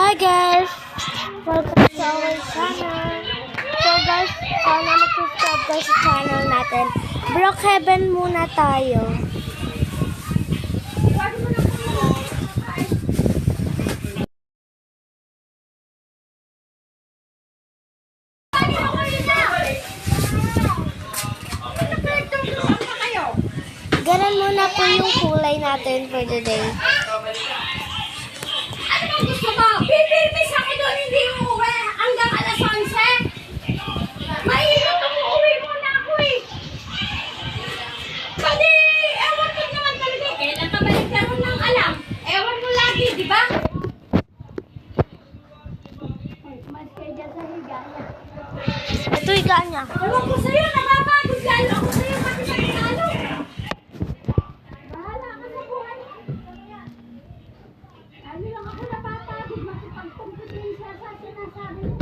Hi guys! Welcome to our channel. So guys, sana mag-subscribe guys sa channel natin. Brookhaven muna tayo. Ganun muna po yung kulay natin for today. Ano bang gusto mo? Pipirmis ako doon, hindi uuwi hanggang alas 11. Mahirap ang uuwi muna ako eh. Pwede, ewan ko naman talaga. Kailan ka ba nagkaroon ng alam? Ewan mo lagi, di ba? Mas kayo dyan sa higa niya. Ito higaan niya. Ewan ko sa'yo, napapagod lalo ako sa'yo pati sa regalo. Bahala ka sa buhay mo. Ano lang ako napapagod, makipagkompetin siya sa sinasabi mo.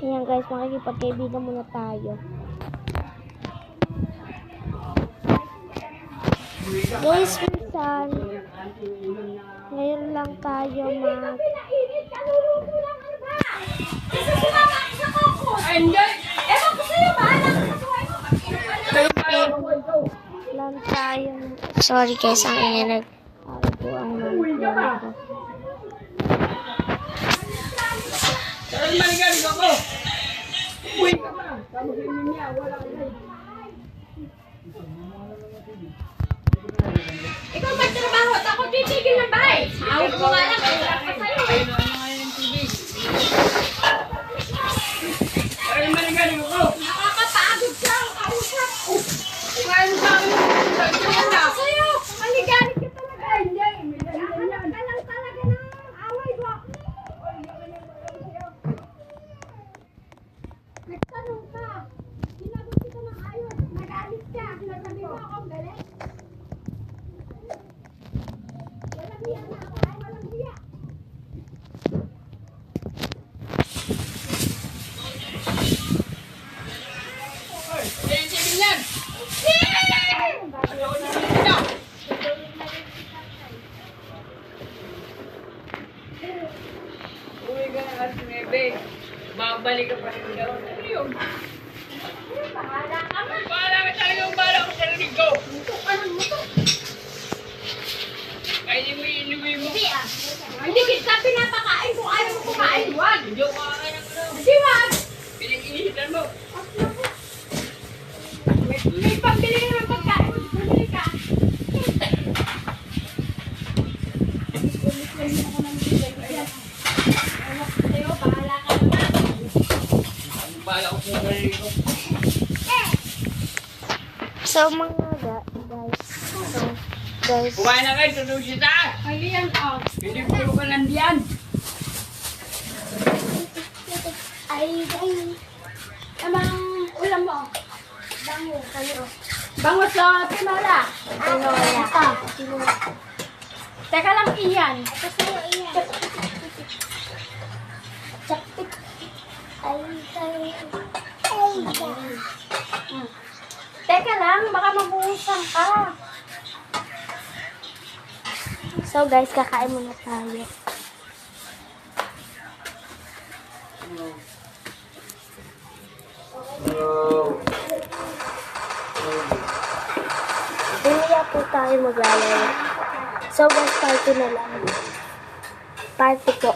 Ayan guys, makikipagkaibigan muna tayo. Guys, minsan, ngayon lang tayo Pinainit, kaluluto lang ano ba? Kasi sumama ka sa koko. Ewan ko sa'yo, bahala ka sa buhay mo. lang tayo. Sorry guys, ang ingay po ang nangyari ko. Manigaling ako! Uwi ka pa! Samuhin niya, wala ka na. Ikaw magtrabaho at ako titigil ng bahay. Awit mo nga lang, wala ka sa'yo. Ayun na nga yung TV. Ay, manigaling ako! Nakakapagod ka ang kausap. Kumain sa akin! Wala ka sa'yo. Maligalig ka talaga. Nakahanap ka lang talaga ng away mo. Nagtanong ka. Sinagot kita ng ayos. Nagalit ka. Sinasabi mo akong galit. Walang hiya na ako. Ay, walang hiya. Ayun, sige yan! Uwi ka na kasi, Nebe. Babalik ka pa rin daw. Ano yun? Bahala ka nga. Bahala ka talaga ang bahala ko sa rinig ko. Ano mo to? Ay, hindi mo iinuwi mo. Hindi ah. Hindi kita pinapakain kung ayaw mo kumain. Wag. Hindi ako makakain ng ano. Hindi wag. Pinag-iinitan mo. May pambili ka ng pagkain. Bumili ka. Sa'yo, bahala ka naman. Ang bahala ko sa rinig ko. So mga guys, Kumain na kayo, tulog siya. Ayan, oh. Hindi ko ka nandiyan. Ay. Amang ulam mo. Bango. Kayo. Bango sa tinola. tinola. Teka lang, iyan. Chapit. Ay. Teka lang, baka mabuhusan ka. So guys, kakain muna tayo. Bumaya po tayo maglalaro. So guys, party na lang. Party po.